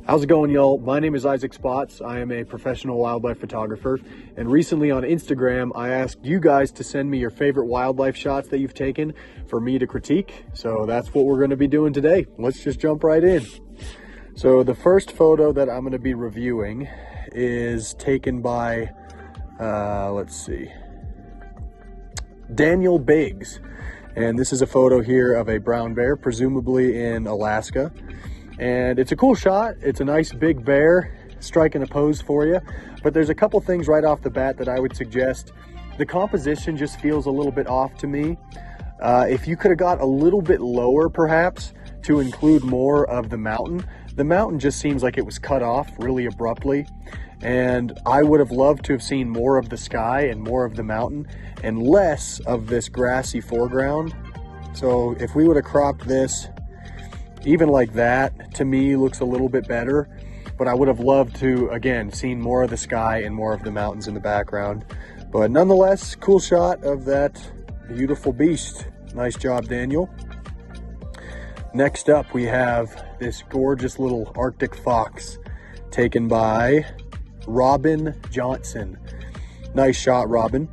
How's it going, y'all? My name is Isaac Spots. I am a professional wildlife photographer, and recently on Instagram I asked you guys to send me your favorite wildlife shots that you've taken for me to critique. So that's what we're going to be doing today. Let's just jump right in. So the first photo that I'm going to be reviewing is taken by let's see, Daniel Biggs, and this is a photo here of a brown bear, presumably in Alaska. And it's a cool shot. It's a nice big bear striking a pose for you, but there's a couple things right off the bat that I would suggest. The composition just feels a little bit off to me. If you could have got a little bit lower perhaps to include more of the mountain just seems like it was cut off really abruptly, and I would have loved to have seen more of the sky and more of the mountain and less of this grassy foreground. So if we would have cropped this even like that, to me looks a little bit better, but I would have loved to, again, seen more of the sky and more of the mountains in the background. But nonetheless, cool shot of that beautiful beast. Nice job, Daniel. Next up, we have this gorgeous little Arctic fox taken by Robin Johnson. Nice shot, Robin.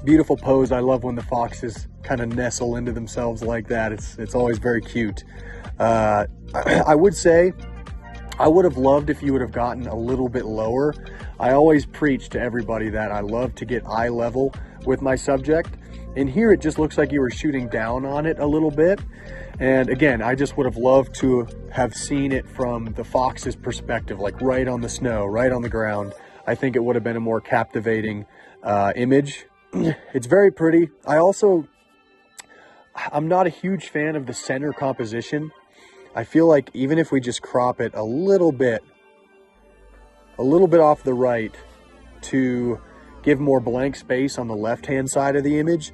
Beautiful pose. I love when the foxes kind of nestle into themselves like that. It's always very cute. I would say I would have loved if you would have gotten a little bit lower. I always preach to everybody that I love to get eye level with my subject, and here it just looks like you were shooting down on it a little bit. And again, I just would have loved to have seen it from the fox's perspective, like right on the snow, right on the ground. I think it would have been a more captivating image. It's very pretty. I'm not a huge fan of the center composition. I feel like even if we just crop it a little bit off the right to give more blank space on the left-hand side of the image,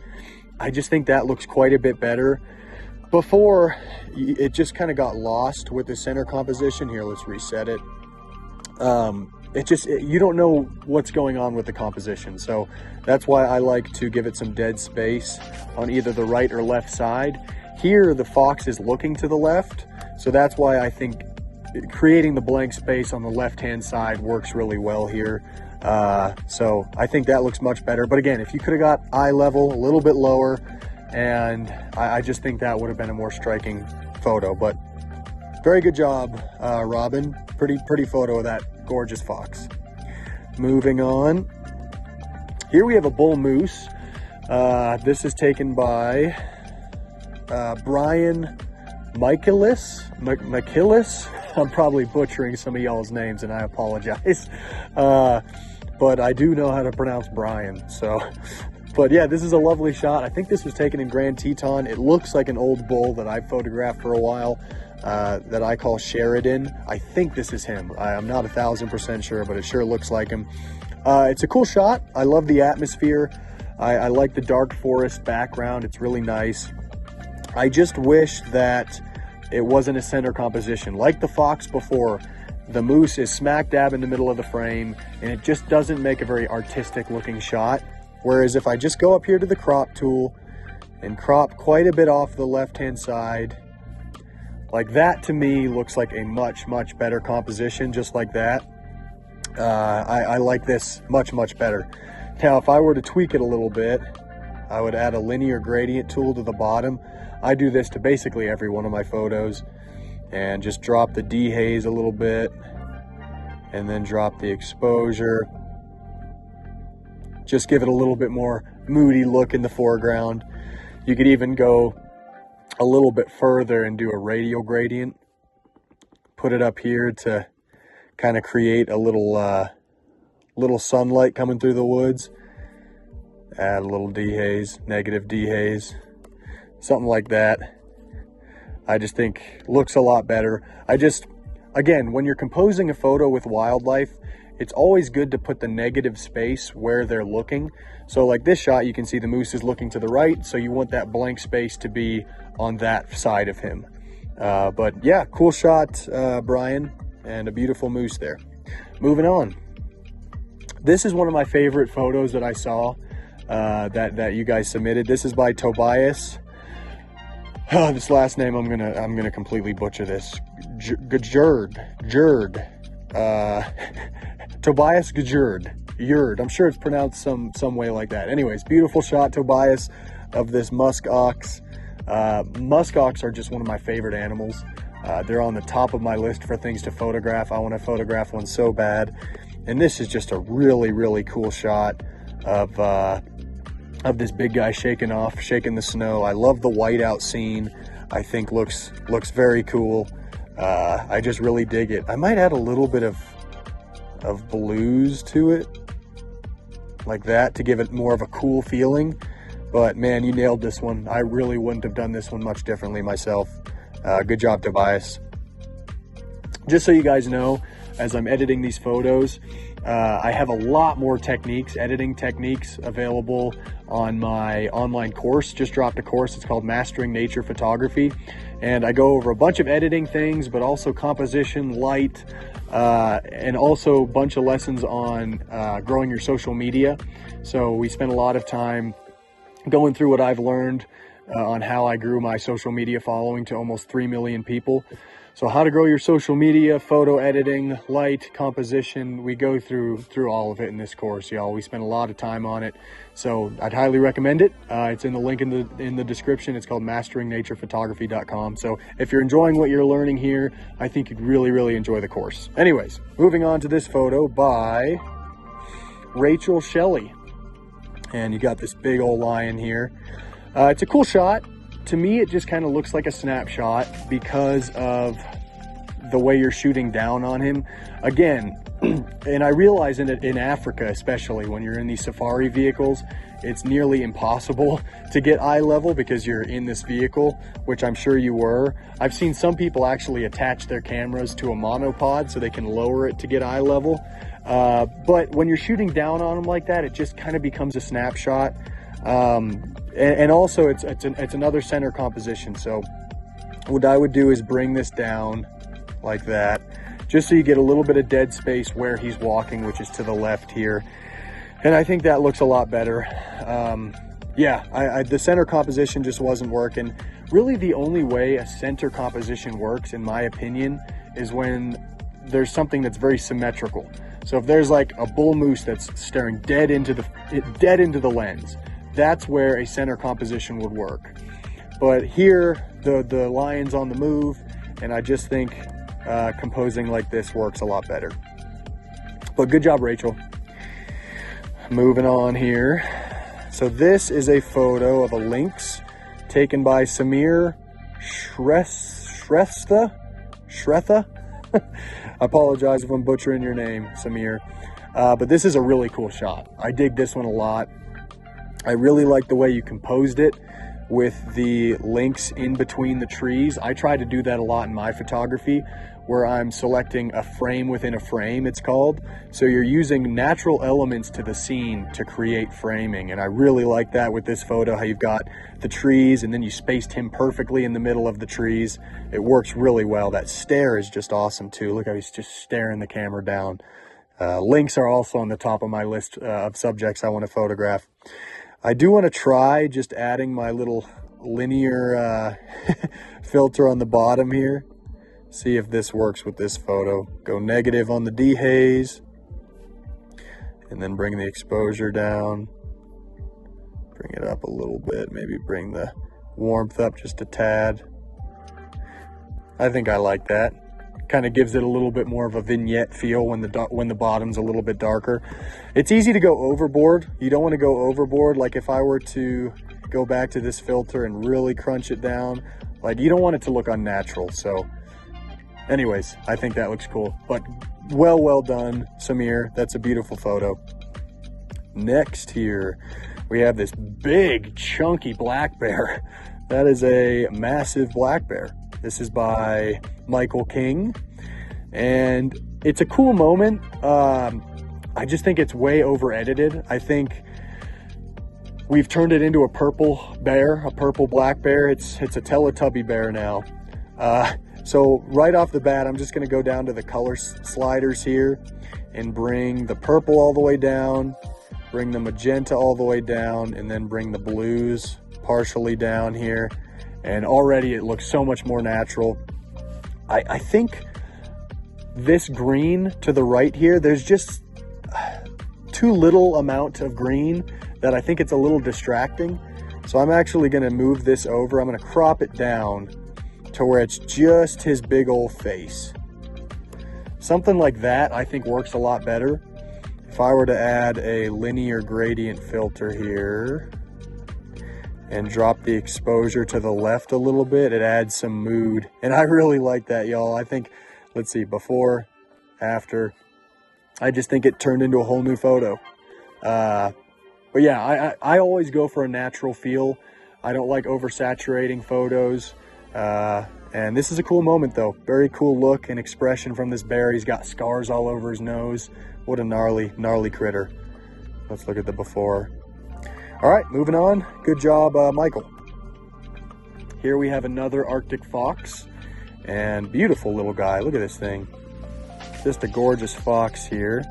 I just think that looks quite a bit better. Before, it just kind of got lost with the center composition. Here, let's reset it. You don't know what's going on with the composition, so that's why I like to give it some dead space on either the right or left side. Here the fox is looking to the left, so that's why I think creating the blank space on the left hand side works really well here. So I think that looks much better, but again, if you could have got eye level a little bit lower, and I just think that would have been a more striking photo. But very good job, Robin. Pretty photo of that gorgeous fox. Moving on, here we have a bull moose. This is taken by Brian McKillis. I'm probably butchering some of y'all's names, and I apologize. But I do know how to pronounce Brian. So, but yeah, this is a lovely shot. I think this was taken in Grand Teton. It looks like an old bull that I photographed for a while, that I call Sheridan. I think this is him. I'm not 1000% sure, but it sure looks like him. It's a cool shot. I love the atmosphere. I like the dark forest background. It's really nice. I just wish that it wasn't a center composition. Like the fox before, the moose is smack dab in the middle of the frame, and it just doesn't make a very artistic looking shot. Whereas if I just go up here to the crop tool and crop quite a bit off the left-hand side, like that, to me looks like a much better composition, just like that. I like this much better. Now, if I were to tweak it a little bit, I would add a linear gradient tool to the bottom. I do this to basically every one of my photos, and just drop the dehaze a little bit, and then drop the exposure. Just give it a little bit more moody look in the foreground. You could even go a little bit further and do a radial gradient. Put it up here to kind of create a little sunlight coming through the woods. Add a little dehaze, negative dehaze, something like that. I just think looks a lot better. Again, when you're composing a photo with wildlife, it's always good to put the negative space where they're looking. So like this shot, you can see the moose is looking to the right, so you want that blank space to be on that side of him. But yeah, cool shot, Brian, and a beautiful moose there. Moving on. This is one of my favorite photos that I saw that you guys submitted. This is by Tobias Oh, this last name, I'm gonna completely butcher this. Gajerd. Tobias Gajerd. I'm sure it's pronounced some way like that. Anyways, beautiful shot, Tobias, of this musk ox. Musk ox are just one of my favorite animals. They're on the top of my list for things to photograph. I want to photograph one so bad. And this is just a really, really cool shot of this big guy shaking the snow. I love the whiteout scene. I think looks very cool. I just really dig it. I might add a little bit of blues to it, like that, to give it more of a cool feeling. But man, you nailed this one. I really wouldn't have done this one much differently myself. Good job, Tobias. Just so you guys know, as I'm editing these photos, I have a lot more editing techniques available on my online course. Just dropped a course. It's called Mastering Nature Photography. And I go over a bunch of editing things, but also composition, light, and also a bunch of lessons on growing your social media. So we spend a lot of time going through what I've learned on how I grew my social media following to almost 3 million people. So how to grow your social media, photo editing, light, composition, we go through all of it in this course, y'all. We spend a lot of time on it. So I'd highly recommend it. It's in the link in the description. It's called masteringnaturphotography.com. So if you're enjoying what you're learning here, I think you'd really, really enjoy the course. Anyways, moving on to this photo by Rachel Shelley. And you got this big old lion here. It's a cool shot. To me, it just kind of looks like a snapshot because of the way you're shooting down on him. Again, and I realize in Africa, especially when you're in these safari vehicles, it's nearly impossible to get eye level because you're in this vehicle, which I'm sure you were. I've seen some people actually attach their cameras to a monopod so they can lower it to get eye level. But when you're shooting down on them like that, it just kind of becomes a snapshot. And also it's another center composition. So what I would do is bring this down like that, just so you get a little bit of dead space where he's walking, which is to the left here. And I think that looks a lot better. The center composition just wasn't working. Really, the only way a center composition works, in my opinion, is when there's something that's very symmetrical. So if there's like a bull moose that's staring dead into the lens, that's where a center composition would work. But here, the lion's on the move, and I just think composing like this works a lot better. But good job, Rachel. Moving on here. So this is a photo of a lynx taken by Samir Shretha. I apologize if I'm butchering your name, Samir. But this is a really cool shot. I dig this one a lot. I really like the way you composed it with the lynx in between the trees. I try to do that a lot in my photography, where I'm selecting a frame within a frame, it's called. So you're using natural elements to the scene to create framing. And I really like that with this photo, how you've got the trees and then you spaced him perfectly in the middle of the trees. It works really well. That stare is just awesome too. Look how he's just staring the camera down. Lynx are also on the top of my list of subjects I want to photograph. I do want to try just adding my little linear filter on the bottom here. See if this works with this photo. Go negative on the dehaze, and then bring the exposure down. Bring it up a little bit, maybe bring the warmth up just a tad. I think I like that. Kind of gives it a little bit more of a vignette feel when the bottom's a little bit darker. It's easy to go overboard. You don't want to go overboard. Like if I were to go back to this filter and really crunch it down, like you don't want it to look unnatural. So anyways, I think that looks cool. But well done, Samir. That's a beautiful photo. Next here, we have this big chunky black bear. That is a massive black bear. This is by Michael King, and it's a cool moment. I just think it's way over edited. I think we've turned it into a purple bear, a purple black bear. It's a Teletubby bear now. So right off the bat, I'm just gonna go down to the color sliders here and bring the purple all the way down, bring the magenta all the way down, and then bring the blues partially down here. and already it looks so much more natural. I think this green to the right here, there's just too little amount of green that I think it's a little distracting. So I'm actually gonna move this over. I'm gonna crop it down to where it's just his big old face. Something like that I think works a lot better. If I were to add a linear gradient filter here and drop the exposure to the left a little bit, it adds some mood. And I really like that, y'all. I think, let's see, before, after, I just think it turned into a whole new photo. But yeah, I always go for a natural feel. I don't like oversaturating photos. And this is a cool moment though. Very cool look and expression from this bear. He's got scars all over his nose. What a gnarly critter. Let's look at the before. All right, moving on. Good job, Michael. Here we have another Arctic fox, and beautiful little guy. Look at this thing. Just a gorgeous fox here.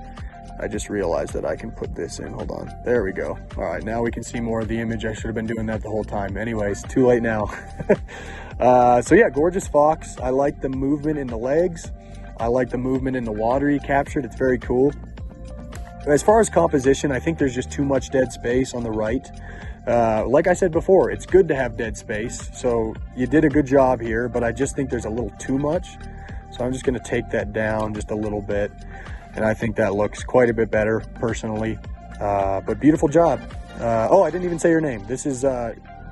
I just realized that I can put this in. Hold on. There we go. All right, now we can see more of the image. I should have been doing that the whole time. Anyways, too late now. So yeah, gorgeous fox. I like the movement in the legs. I like the movement in the water he captured. It's very cool. As far as composition, I think there's just too much dead space on the right. Like I said before, it's good to have dead space. So you did a good job here, but I just think there's a little too much. So I'm just going to take that down just a little bit. And I think that looks quite a bit better personally. But beautiful job. Oh, I didn't even say your name. This is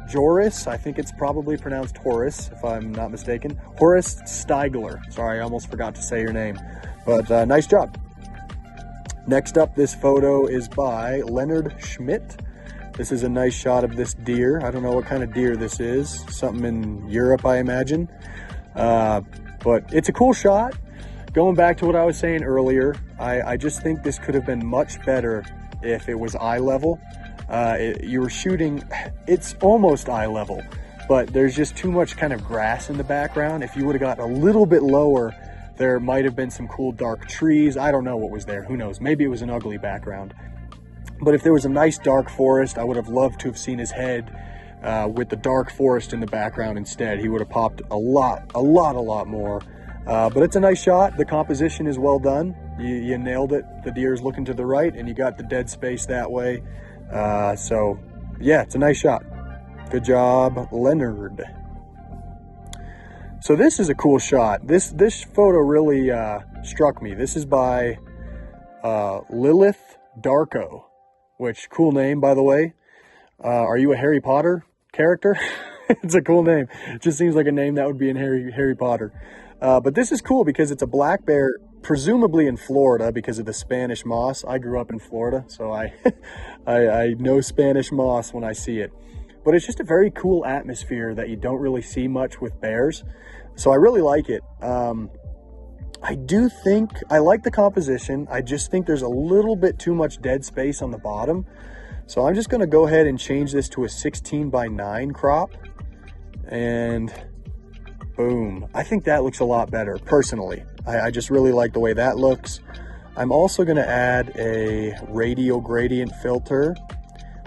Joris. I think it's probably pronounced Horace, if I'm not mistaken. Horace Steigler. Sorry, I almost forgot to say your name. But nice job. Next up, this photo is by Leonard Schmidt. This is a nice shot of this deer. I don't know what kind of deer this is. Something in Europe, I imagine. But it's a cool shot. Going back to what I was saying earlier, I just think this could have been much better if it was eye level. You were shooting, it's almost eye level, but there's just too much kind of grass in the background. If you would have got a little bit lower, there might have been some cool dark trees. I don't know what was there. Who knows? Maybe it was an ugly background. But if there was a nice dark forest, I would have loved to have seen his head with the dark forest in the background instead. He would have popped a lot more. But it's a nice shot. The composition is well done. You nailed it. The deer's looking to the right and you got the dead space that way. So yeah, it's a nice shot. Good job, Leonard. So this is a cool shot. This photo really struck me. This is by Lilith Darko, which cool name, by the way. Are you a Harry Potter character? It's a cool name. It just seems like a name that would be in Harry Potter. But this is cool because it's a black bear, presumably in Florida because of the Spanish moss. I grew up in Florida, so I know Spanish moss when I see it. But it's just a very cool atmosphere that you don't really see much with bears. So I really like it. I do think, I like the composition. I just think there's a little bit too much dead space on the bottom. So I'm just gonna go ahead and change this to a 16:9 crop. And boom. I think that looks a lot better, personally. I just really like the way that looks. I'm also gonna add a radial gradient filter,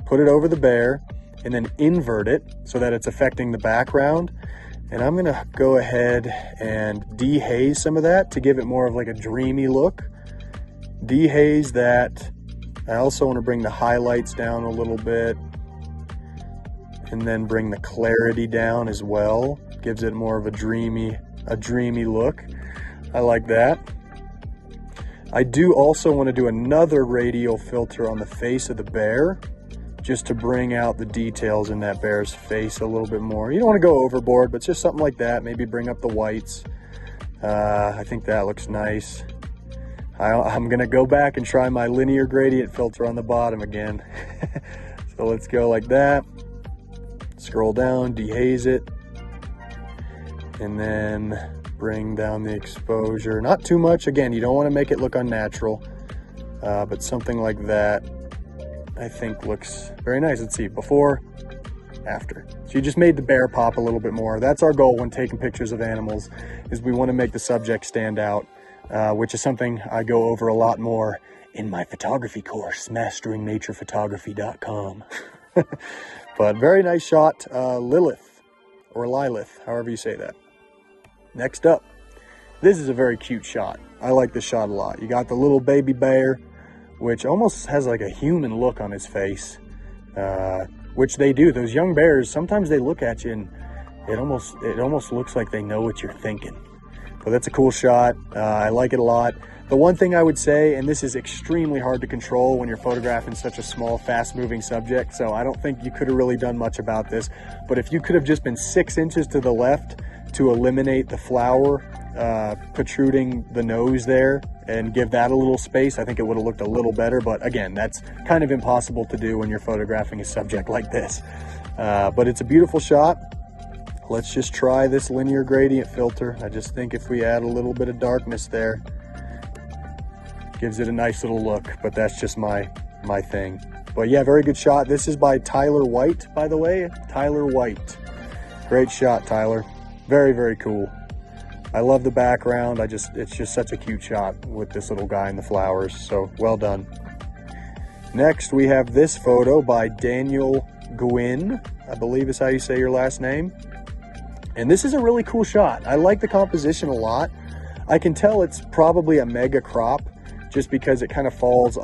put it over the bear, and then invert it so that it's affecting the background. And I'm gonna go ahead and dehaze some of that to give it more of like a dreamy look. Dehaze that. I also wanna bring the highlights down a little bit and then bring the clarity down as well. Gives it more of a dreamy look. I like that. I do also wanna do another radial filter on the face of the bear, just to bring out the details in that bear's face a little bit more. You don't want to go overboard, but just something like that. Maybe bring up the whites. I think that looks nice. I'm gonna go back and try my linear gradient filter on the bottom again. So let's go like that. Scroll down, dehaze it. And then bring down the exposure. Not too much. Again, you don't want to make it look unnatural, but something like that I think looks very nice. Let's see, before, after. So you just made the bear pop a little bit more. That's our goal when taking pictures of animals, is we want to make the subject stand out, which is something I go over a lot more in my photography course, masteringnaturephotography.com. But very nice shot, Lilith or Lilith, however you say that. Next up, this is a very cute shot. I like this shot a lot. You got the little baby bear, which almost has like a human look on his face, which they do. Those young bears, sometimes they look at you and it almost looks like they know what you're thinking. But that's a cool shot. I like it a lot. The one thing I would say, and this is extremely hard to control when you're photographing such a small, fast-moving subject, so I don't think you could have really done much about this, but if you could have just been 6 inches to the left to eliminate the flower protruding the nose there and give that a little space, I think it would have looked a little better. But again, that's kind of impossible to do when you're photographing a subject like this. But it's a beautiful shot. Let's just try this linear gradient filter. I just think if we add a little bit of darkness there, gives it a nice little look, but that's just my thing. But yeah, very good shot. This is by Tyler White, by the way. Tyler White. Great shot, Tyler. Very, very cool. I love the background. It's just such a cute shot with this little guy in the flowers. So well done. Next, we have this photo by Daniel Gwynn, I believe is how you say your last name. And this is a really cool shot. I like the composition a lot. I can tell it's probably a mega crop just because it kind of falls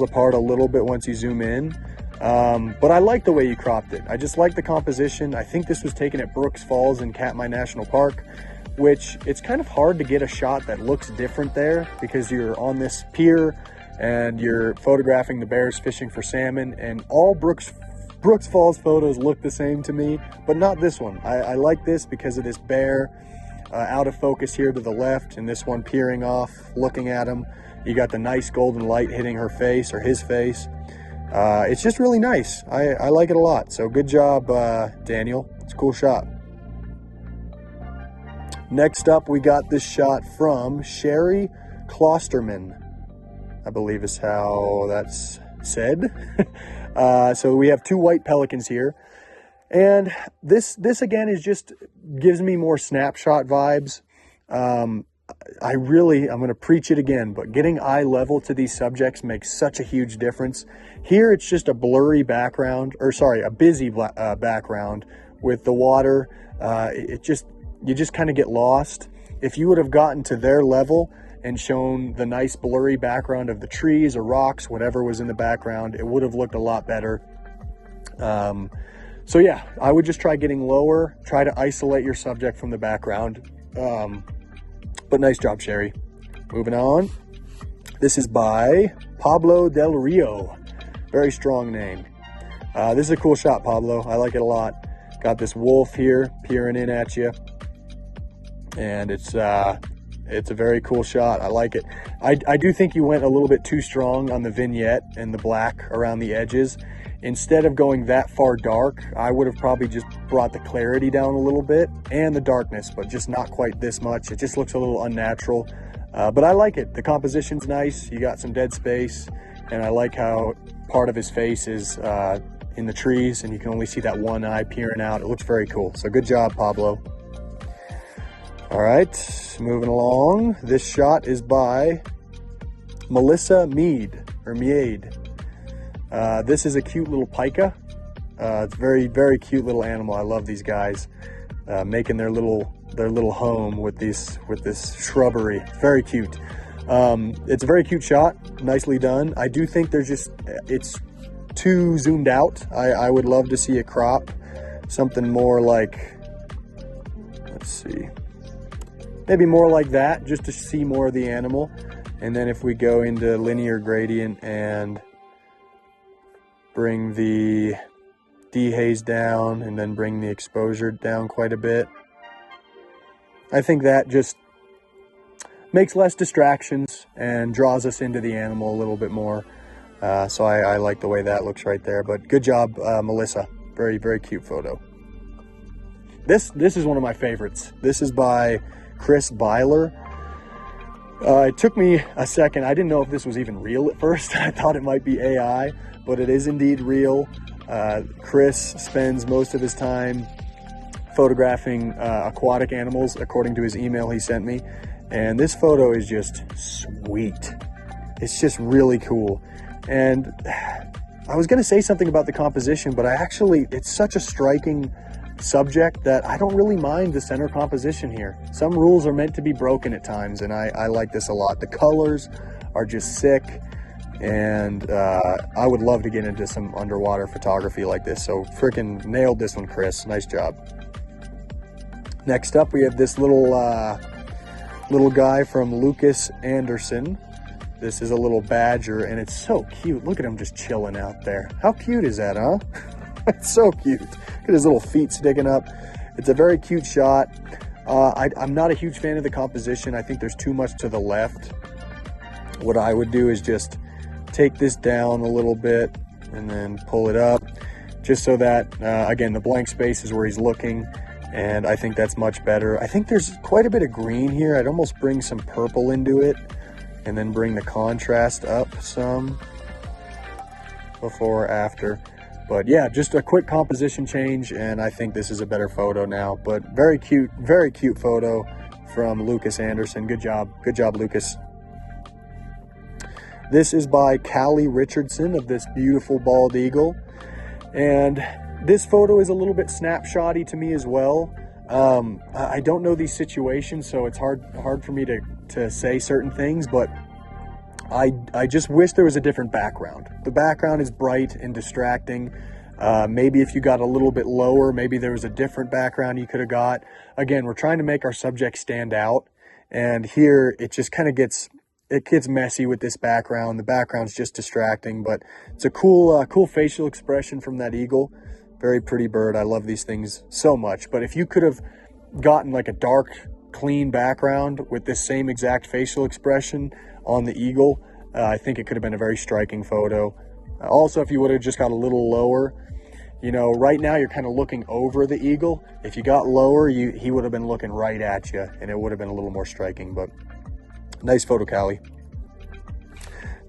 apart a little bit once you zoom in. But I like the way you cropped it. I just like the composition. I think this was taken at Brooks Falls in Katmai National Park, which it's kind of hard to get a shot that looks different there because you're on this pier and you're photographing the bears fishing for salmon, and all Brooks Falls photos look the same to me, but not this one. I like this because of this bear out of focus here to the left, and this one peering off, looking at him. You got the nice golden light hitting her face or his face. It's just really nice. I like it a lot. So good job, Daniel. It's a cool shot. Next up, we got this shot from Sherry Klosterman, I believe is how that's said. So we have 2 white pelicans here. And this again is just gives me more snapshot vibes. I'm going to preach it again, but getting eye level to these subjects makes such a huge difference. Here it's just a blurry background, or sorry, a busy background with the water. You just kind of get lost. If you would have gotten to their level and shown the nice blurry background of the trees or rocks, whatever was in the background, it would have looked a lot better. So yeah, I would just try getting lower, try to isolate your subject from the background. But nice job, Sherry. Moving on. This is by Pablo Del Rio. Very strong name. This is a cool shot, Pablo. I like it a lot. Got this wolf here peering in at you. And it's a very cool shot. I like it. I do think you went a little bit too strong on the vignette and the black around the edges. Instead of going that far dark, I would have probably just brought the clarity down a little bit and the darkness, but just not quite this much. It just looks a little unnatural, but I like it. The composition's nice. You got some dead space, and I like how part of his face is in the trees, and you can only see that one eye peering out. It looks very cool. So good job, Pablo. All right, moving along. This shot is by Melissa Meade. This is a cute little pika. It's very, very cute little animal. I love these guys making their little home with this shrubbery. It's very cute. It's a very cute shot. Nicely done. I do think it's too zoomed out. I would love to see a crop, something more like, let's see, maybe more like that, just to see more of the animal. And then if we go into linear gradient and bring the dehaze down and then bring the exposure down quite a bit, I think that just makes less distractions and draws us into the animal a little bit more. So I like the way that looks right there. But good job, Melissa. Very, very cute photo. This is one of my favorites. This is by Chris Byler. It took me a second. I didn't know if this was even real at first. I thought it might be AI, but it is indeed real. Chris spends most of his time photographing aquatic animals, according to his email he sent me. And this photo is just sweet. It's just really cool. And I was going to say something about the composition, but it's such a striking subject that I don't really mind the center composition here. Some rules are meant to be broken at times, and I like this a lot. The colors are just sick, and I would love to get into some underwater photography like this. So freaking nailed this one, Chris. Nice job. Next up, we have this little guy from Lucas Anderson. This is a little badger, and it's so cute. Look at him just chilling out there. How cute is that, huh? It's so cute. Look at his little feet sticking up. It's a very cute shot. I'm not a huge fan of the composition. I think there's too much to the left. What I would do is just take this down a little bit and then pull it up, just so that, again, the blank space is where he's looking, and I think that's much better. I think there's quite a bit of green here. I'd almost bring some purple into it, and then bring the contrast up some before or after. But yeah, just a quick composition change, and I think this is a better photo now. But very cute photo from Lucas Anderson. Good job, Lucas. This is by Callie Richardson of this beautiful bald eagle, and this photo is a little bit snapshotty to me as well. I don't know these situations, so it's hard for me to say certain things, but I just wish there was a different background. The background is bright and distracting. Maybe if you got a little bit lower, maybe there was a different background you could have got. Again, we're trying to make our subject stand out, and here it just kind of gets messy with this background. The background's just distracting, but it's a cool facial expression from that eagle. Very pretty bird. I love these things so much. But if you could have gotten like a dark, clean background with this same exact facial expression on the eagle, I think it could have been a very striking photo. Also, if you would have just got a little lower, you know, right now you're kind of looking over the eagle. If you got lower, he would have been looking right at you, and it would have been a little more striking. But nice photo, Callie.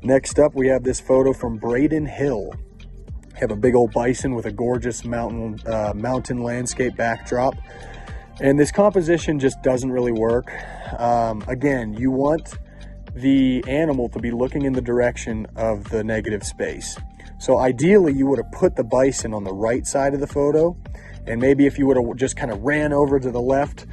Next up, we have this photo from Braden Hill. Have a big old bison with a gorgeous mountain landscape backdrop, and this composition just doesn't really work. Again, you want the animal to be looking in the direction of the negative space. So ideally, you would have put the bison on the right side of the photo, and maybe if you would have just kind of ran over to the left,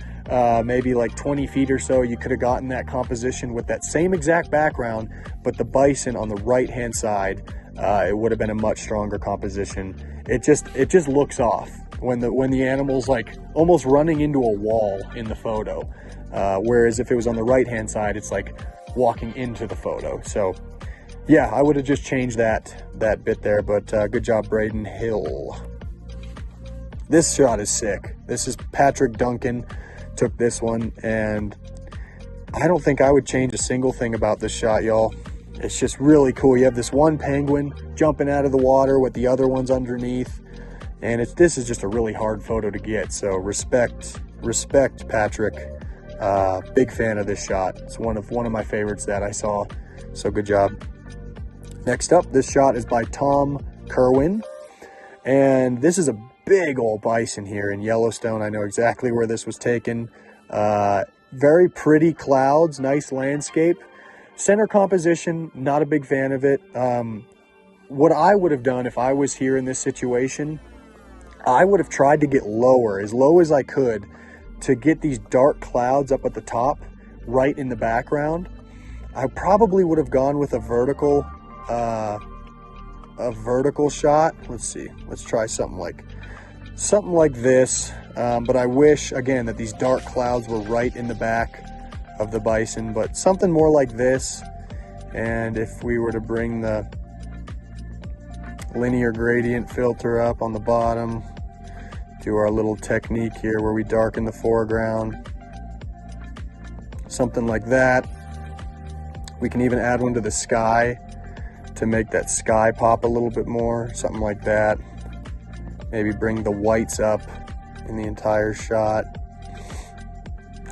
maybe like 20 feet or so, you could have gotten that composition with that same exact background, but the bison on the right hand side. It would have been a much stronger composition. It just looks off when the animal's like almost running into a wall in the photo, whereas if it was on the right hand side, it's like walking into the photo. So yeah, I would have just changed that bit there. But good job, Braden Hill. This shot is sick. This is Patrick Duncan took this one, and I don't think I would change a single thing about this shot, y'all. It's just really cool. You have this one penguin jumping out of the water with the other ones underneath, and this is just a really hard photo to get. So respect, Patrick. Big fan of this shot. It's one of my favorites that I saw. So good job. Next up, this shot is by Tom Kerwin, and this is a big old bison here in Yellowstone. I know exactly where this was taken. Very pretty clouds, nice landscape. Center composition, not a big fan of it. What I would have done if I was here in this situation, I would have tried to get lower, as low as I could, to get these dark clouds up at the top, right in the background. I probably would have gone with a vertical shot. Let's see. Let's try something like this. But I wish, again, that these dark clouds were right in the back of the bison, but something more like this. And if we were to bring the linear gradient filter up on the bottom, do our little technique here where we darken the foreground, something like that. We can even add one to the sky to make that sky pop a little bit more, something like that. Maybe bring the whites up in the entire shot.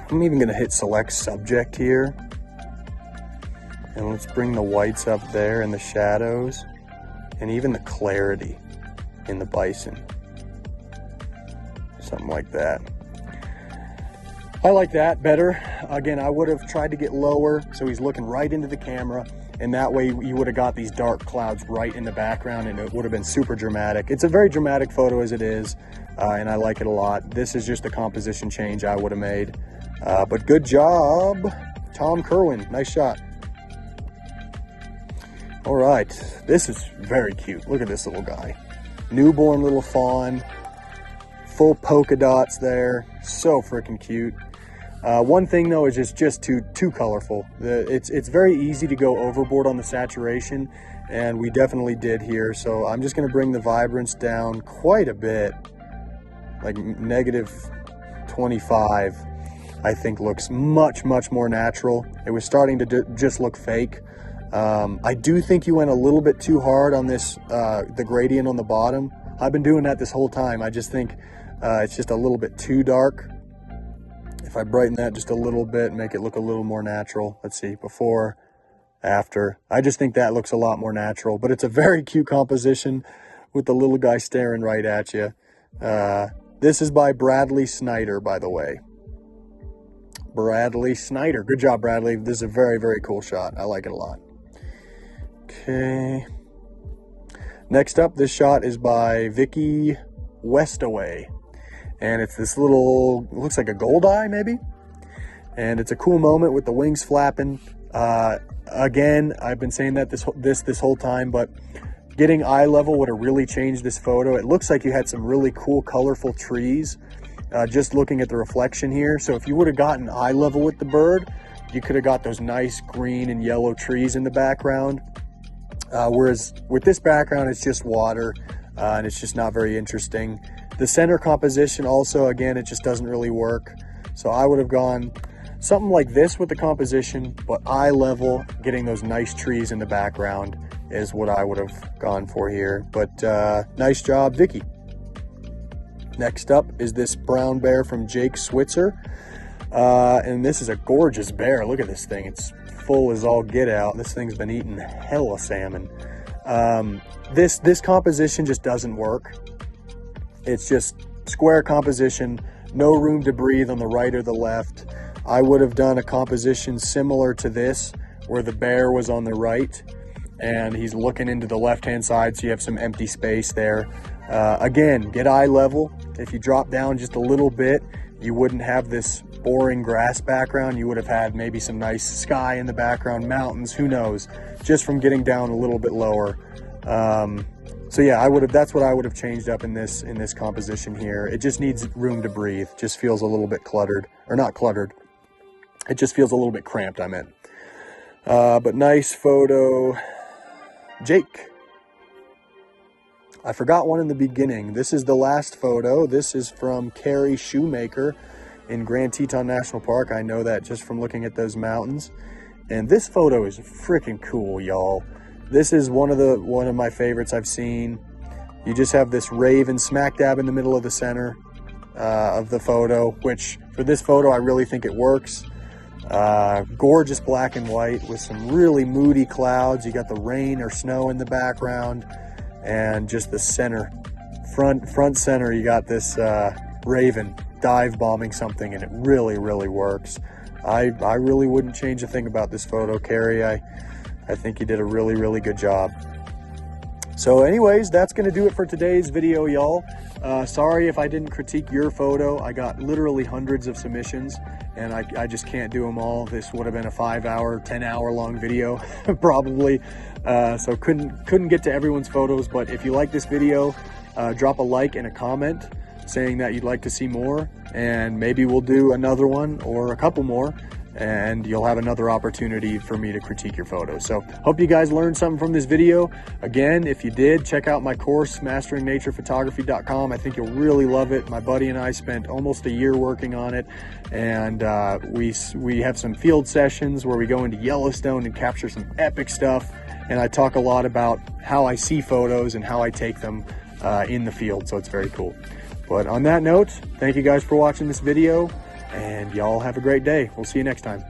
I'm even going to hit select subject here, and let's bring the whites up there in the shadows, and even the clarity in the bison, something like that. I like that better. Again, I would have tried to get lower so he's looking right into the camera, and that way you would have got these dark clouds right in the background and it would have been super dramatic. It's a very dramatic photo as it is, and I like it a lot. This is just a composition change I would have made. But good job, Tom Kerwin. Nice shot. All right, this is very cute. Look at this little guy. Newborn little fawn, full polka dots there. So freaking cute. One thing though is it's just too colorful. It's very easy to go overboard on the saturation, and we definitely did here. So I'm just going to bring the vibrance down quite a bit, like negative 25. I think looks much more natural. It was starting to just look fake. I do think you went a little bit too hard on this, the gradient on the bottom. I've been doing that this whole time. I just think it's just a little bit too dark. If I brighten that just a little bit, make it look a little more natural. Let's see, before, after. I just think that looks a lot more natural, but it's a very cute composition with the little guy staring right at you. This is by Bradley Snyder, by the way. Bradley Snyder. Good job, Bradley. This is a very cool shot. I like it a lot. Okay. Next up, this shot is by Vicky Westaway. And it's this little, looks like a gold eye maybe. And it's a cool moment with the wings flapping. Again, I've been saying that this whole time, but getting eye level would have really changed this photo. It looks like you had some really cool, colorful trees. Just looking at the reflection here. So if you would have gotten eye level with the bird, you could have got those nice green and yellow trees in the background. Whereas with this background, it's just water, and it's just not very interesting. The center composition also, again, it just doesn't really work. So I would have gone something like this with the composition, but eye level, getting those nice trees in the background is what I would have gone for here. But nice job, Vicky. Next up is this brown bear from Jake Switzer. And this is a gorgeous bear. Look at this thing. It's full as all get out. This thing's been eating hella salmon. This composition just doesn't work. It's just square composition, no room to breathe on the right or the left. I would have done a composition similar to this, where the bear was on the right and he's looking into the left-hand side, so you have some empty space there. Again, get eye level. If you drop down just a little bit, you wouldn't have this boring grass background. You would have had maybe some nice sky in the background, mountains, who knows, just from getting down a little bit lower. So yeah, that's what I would have changed up in this composition here. It just needs room to breathe. Just feels a little bit cluttered, or not cluttered. It just feels a little bit cramped, I meant. But nice photo. Jake. I forgot one in the beginning. This is the last photo. This is from Carrie Shoemaker in Grand Teton National Park. I know that just from looking at those mountains. And this photo is freaking cool, y'all. This is one of my favorites I've seen. You just have this raven smack dab in the middle of the center of the photo, which for this photo, I really think it works. Gorgeous black and white with some really moody clouds. You got the rain or snow in the background, and just the center, front center, you got this raven dive bombing something, and it really works. I really wouldn't change a thing about this photo, Carrie. I think you did a really good job. So anyways, that's going to do it for today's video, y'all. Sorry if I didn't critique your photo. I got literally hundreds of submissions, and I just can't do them all. This would have been a 5-hour, 10-hour long video, probably. So couldn't get to everyone's photos, but if you like this video, drop a like and a comment saying that you'd like to see more, and maybe we'll do another one or a couple more, and you'll have another opportunity for me to critique your photos. So hope you guys learned something from this video. Again, if you did, check out my course, masteringnaturephotography.com. I think you'll really love it. My buddy and I spent almost a year working on it, and we have some field sessions where we go into Yellowstone and capture some epic stuff, and I talk a lot about how I see photos and how I take them in the field, so it's very cool. But on that note, thank you guys for watching this video, and y'all have a great day. We'll see you next time.